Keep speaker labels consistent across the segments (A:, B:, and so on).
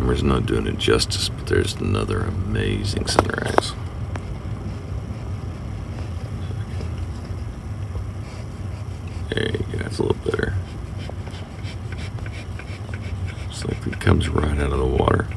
A: camera's not doing it justice, but there's another amazing sunrise. There you go, that's a little better. Looks like it comes right out of the water.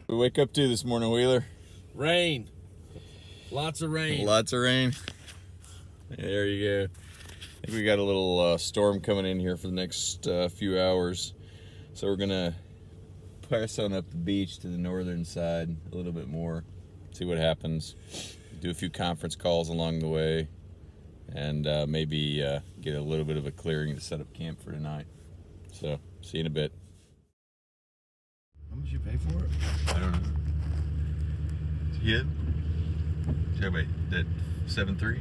A: We wake up to this morning, Wheeler.
B: Rain. Lots of rain.
A: Lots of rain. There you go. I think we got a little storm coming in here for the next few hours. So we're gonna press on up the beach to the northern side a little bit more, see what happens. Do a few conference calls along the way, and maybe get a little bit of a clearing to set up camp for tonight. So, see you in a bit.
B: How much you pay for it?
A: I don't know. Hit? So wait, that 7.3?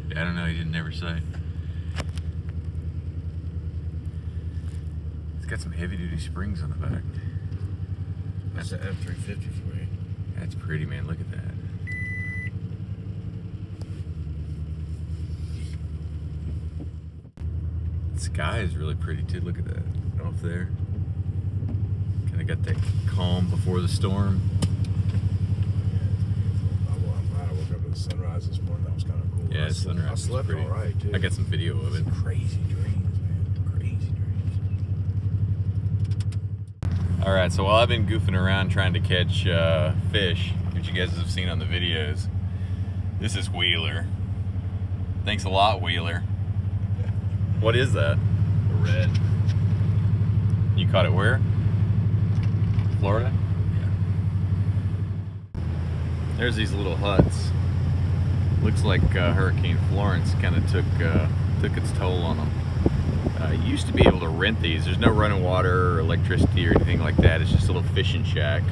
A: Yeah, I don't know. He didn't never say. It's got some heavy-duty springs on the back.
B: That's the F350 for you.
A: That's pretty, man. Look at that. The sky is really pretty too. Look at that off there. Kind of got that calm before the storm.
B: I'm glad I woke up to the sunrise this morning. That was kind of cool.
A: Yeah, sunrise.
B: I slept
A: pretty.
B: all right too.
A: I got some video of it.
B: Some crazy dreams, man. Crazy dreams.
A: All right, so while I've been goofing around trying to catch fish, which you guys have seen on the videos, this is Wheeler. Thanks a lot, Wheeler. What is that?
B: A red.
A: You caught it where? Florida?
B: Yeah.
A: There's these little huts. Looks like Hurricane Florence kind of took its toll on them. You used to be able to rent these. There's no running water or electricity or anything like that. It's just a little fishing shack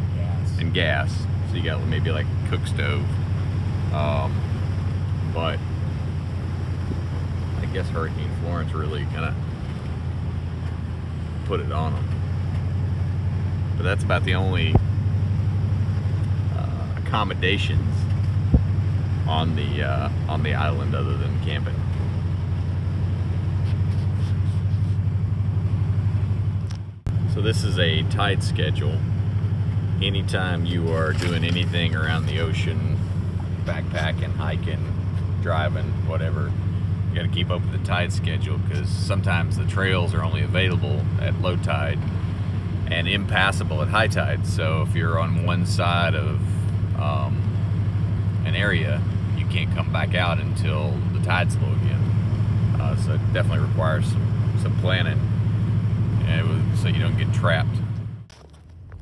A: and gas. So you got maybe like a cook stove. But I guess Hurricane Florence really kind of put it on them. But that's about the only accommodations on the island other than camping. So this is a tide schedule. Anytime you are doing anything around the ocean, backpacking, hiking, driving, whatever, you got to keep up with the tide schedule, because sometimes the trails are only available at low tide and impassable at high tide. So if you're on one side of an area, you can't come back out until the tide's low again. So it definitely requires some planning, so you don't get trapped.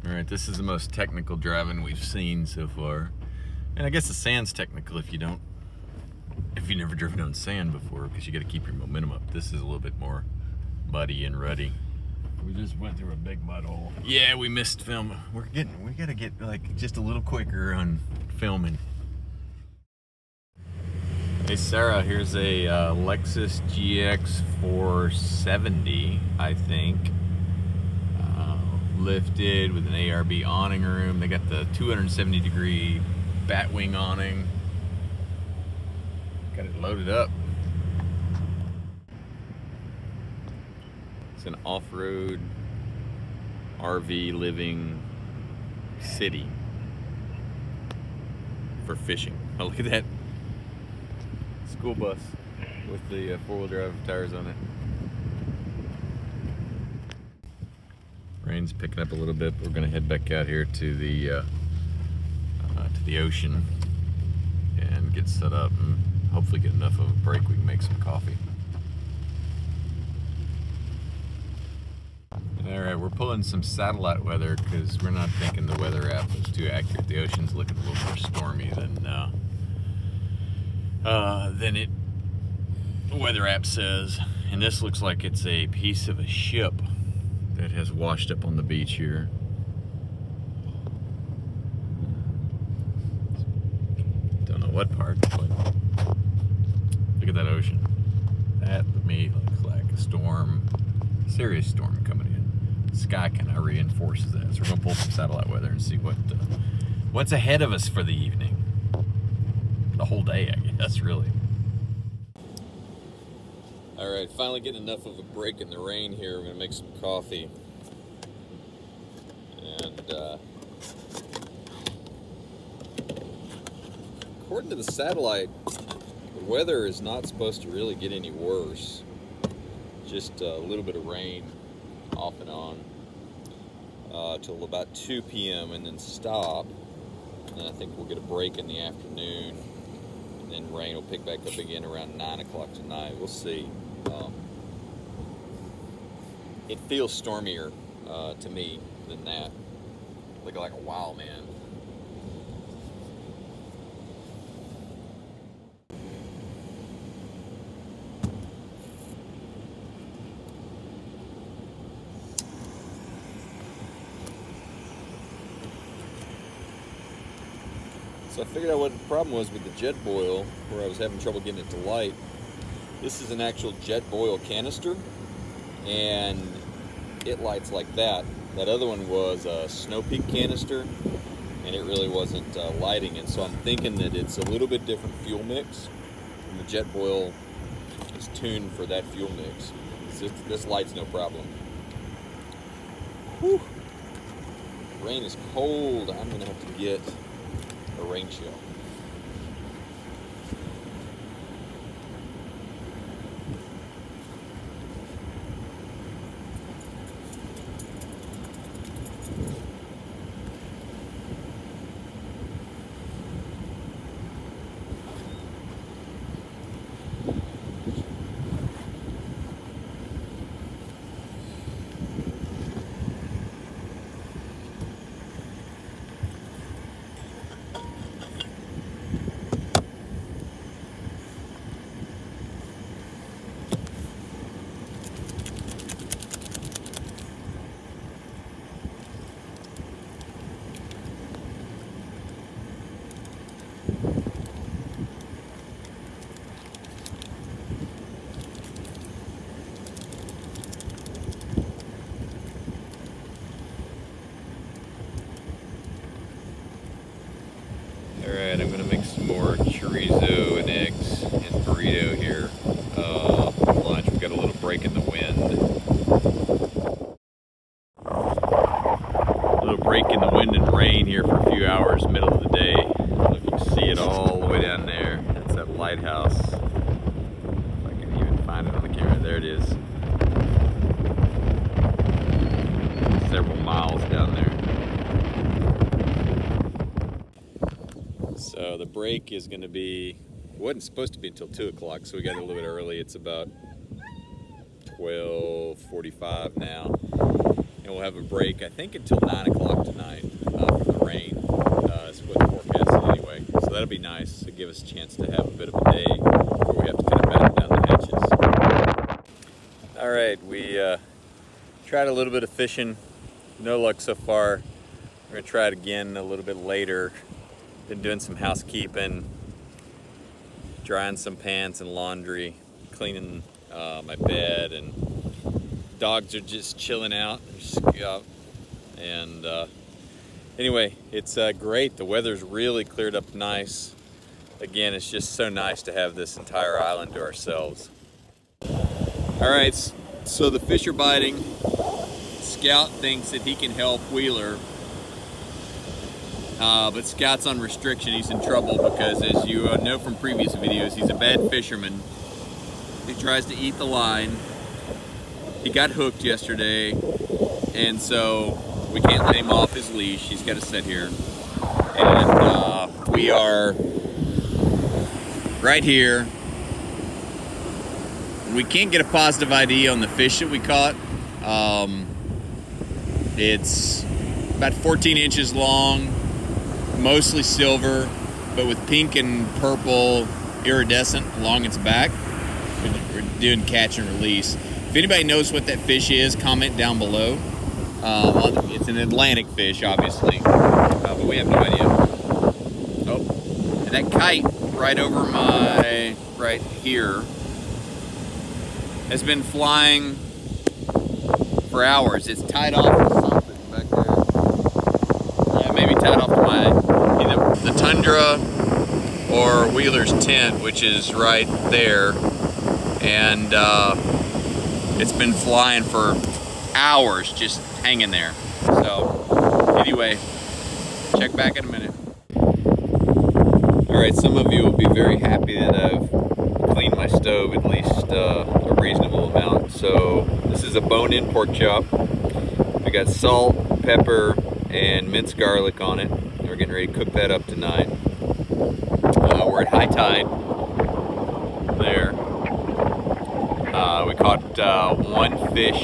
A: All right, this is the most technical driving we've seen so far. And I guess the sand's technical if you've never driven on sand before, because you got to keep your momentum up. This is a little bit more muddy and ruddy.
B: We just went through a big mud hole.
A: Yeah, we missed film. We gotta get like just a little quicker on filming. Hey Sarah, here's a Lexus GX 470, I think. Lifted with an ARB awning room. They got the 270-degree batwing awning. Got it loaded up. It's an off-road RV living city for fishing. Oh, look at that school bus with the four-wheel drive tires on it. Rain's picking up a little bit. We're gonna head back out here to the ocean and get set up and hopefully get enough of a break we can make some coffee. All right, we're pulling some satellite weather because we're not thinking the weather app is too accurate. The ocean's looking a little more stormy than it the weather app says. And this looks like it's a piece of a ship that has washed up on the beach here. Don't know what part, but look at that ocean. That to me looks like a storm Serious storm coming in. Sky kind of reinforces that. So we're gonna pull some satellite weather and see what's ahead of us for the evening. The whole day, I guess, really. All right, finally getting enough of a break in the rain here. We're gonna make some coffee. And according to the satellite, the weather is not supposed to really get any worse. Just a little bit of rain off and on till about 2 p.m. and then stop. And I think we'll get a break in the afternoon. And then rain will pick back up again around 9 o'clock tonight. We'll see. It feels stormier to me than that. Looking like a wild man. So I figured out what the problem was with the jet boil, where I was having trouble getting it to light. This is an actual jet boil canister, and it lights like that. That other one was a Snow Peak canister, and it really wasn't lighting it. So I'm thinking that it's a little bit different fuel mix, and the jet boil is tuned for that fuel mix. This light's no problem. Whew. Rain is cold. I'm gonna have to get a rain shell. Alright, I'm going to make some more chorizo and eggs and burrito here for lunch. We've got a little break in the wind. A little break in the wind and rain here for a few hours, middle of the day. I don't know if you can see it all the way down there. That's that lighthouse. If I can even find it on the camera. There it is. Several miles down there. So the break is going to be, it wasn't supposed to be until 2 o'clock, so we got a little bit early. It's about 12:45 now. And we'll have a break, I think, until 9 o'clock tonight from the rain. That's what the forecast is anyway. So that'll be nice to give us a chance to have a bit of a day where we have to kind of batten down the hatches. All right, we tried a little bit of fishing. No luck so far. We're going to try it again a little bit later. Been doing some housekeeping, drying some pants and laundry, cleaning my bed, and dogs are just chilling out. And anyway, it's great. The weather's really cleared up nice. Again, it's just so nice to have this entire island to ourselves. All right, so the fish are biting. Scout thinks that he can help Wheeler. But Scout's on restriction. He's in trouble because, as you know from previous videos, he's a bad fisherman. He tries to eat the line. He got hooked yesterday, and so we can't let him off his leash. He's got to sit here. And we are right here. We can't get a positive ID on the fish that we caught. It's about 14 inches long. Mostly silver, but with pink and purple iridescent along its back. We're doing catch and release. If anybody knows what that fish is, comment down below. It's an Atlantic fish, obviously, but we have no idea. Oh, and that kite right over right here has been flying for hours. It's tied off to something back there. Yeah, maybe tied off to my either the Tundra or Wheeler's tent, which is right there, and it's been flying for hours, just hanging there. So anyway, check back in a minute. All right, some of you will be very happy that I've cleaned my stove at least a reasonable amount. So this is a bone-in pork chop. We got salt, pepper, and minced garlic on it. We're getting ready to cook that up tonight. We're at high tide there. We caught one fish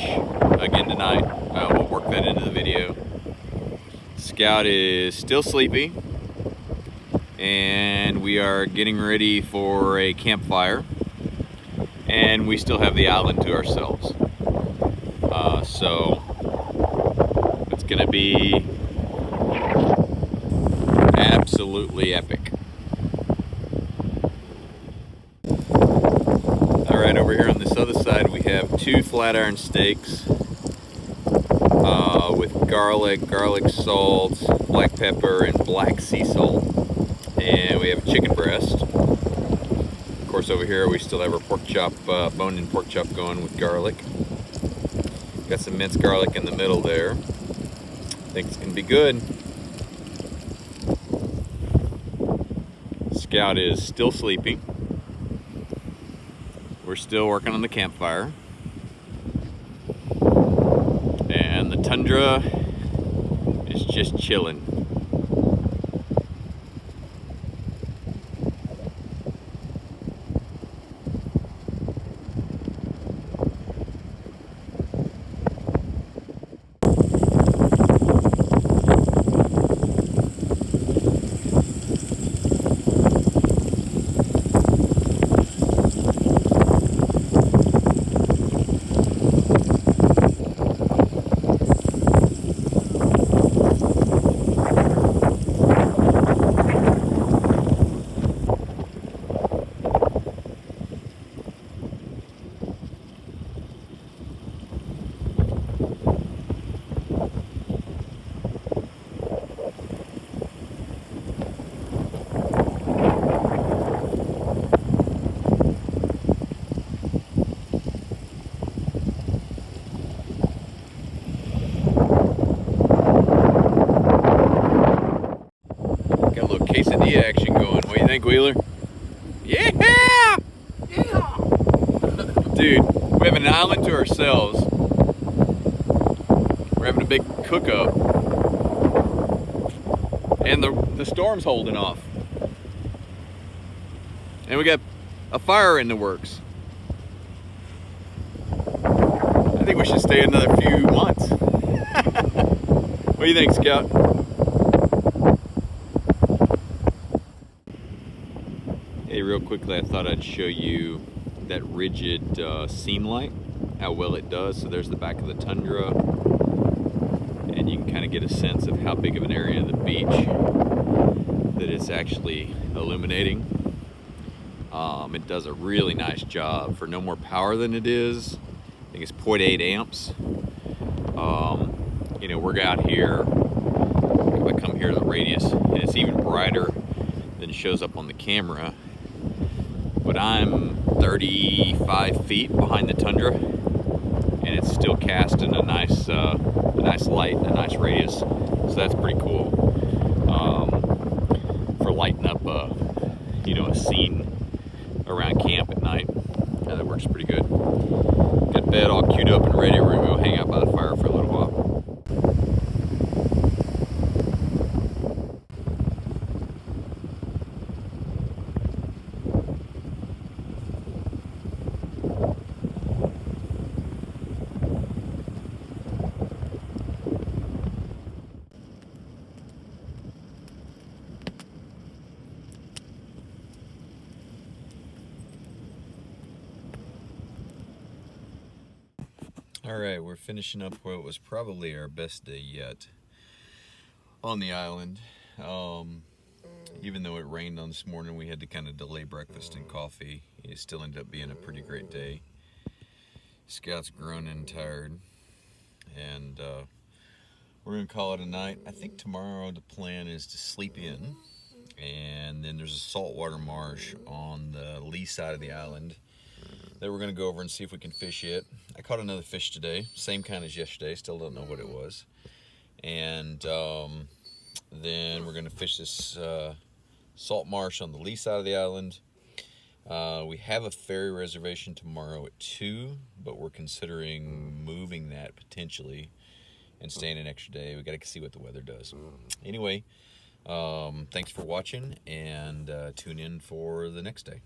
A: again tonight. We'll work that into the video. Scout is still sleepy, and we are getting ready for a campfire, and we still have the island to ourselves. So it's gonna be absolutely epic. All right, over here on this other side we have 2 flat iron steaks with garlic salt, black pepper, and black sea salt. And we have a chicken breast. Of course, over here we still have our pork chop, bone-in pork chop going with garlic. Got some minced garlic in the middle there. I think it's gonna be good. Scout is still sleeping. We're still working on the campfire. And the Tundra is just chilling. Quesadilla action going. What do you think, Wheeler? Yeah! Yeah! Dude, we have an island to ourselves. We're having a big cook-up. And the storm's holding off. And we got a fire in the works. I think we should stay another few months. What do you think, Scout? Hey, real quickly, I thought I'd show you that rigid seam light, how well it does. So there's the back of the Tundra, and you can kind of get a sense of how big of an area of the beach that it's actually illuminating. It does a really nice job for no more power than it is. I think it's 0.8 amps. You know, we're out here, if I come here to the radius, and it's even brighter than it shows up on the camera. But I'm 35 feet behind the Tundra, and it's still casting a nice light, a nice radius. So that's pretty cool for lighting up, you know, a scene around camp at night. Yeah, that works pretty good. Got bed all queued up and ready. We're gonna go hang out by the fire for a little while. All right, we're finishing up what was probably our best day yet on the island. Even though it rained on this morning, we had to kind of delay breakfast and coffee. It still ended up being a pretty great day. Scout's groaning and tired, and we're gonna call it a night. I think tomorrow the plan is to sleep in, and then there's a saltwater marsh on the lee side of the island that we're gonna go over and see if we can fish it. I caught another fish today, same kind as yesterday. Still don't know what it was, and then we're gonna fish this salt marsh on the lee side of the island. We have a ferry reservation tomorrow at 2, but we're considering moving that potentially and staying an extra day. We got to see what the weather does. Anyway, thanks for watching, and tune in for the next day.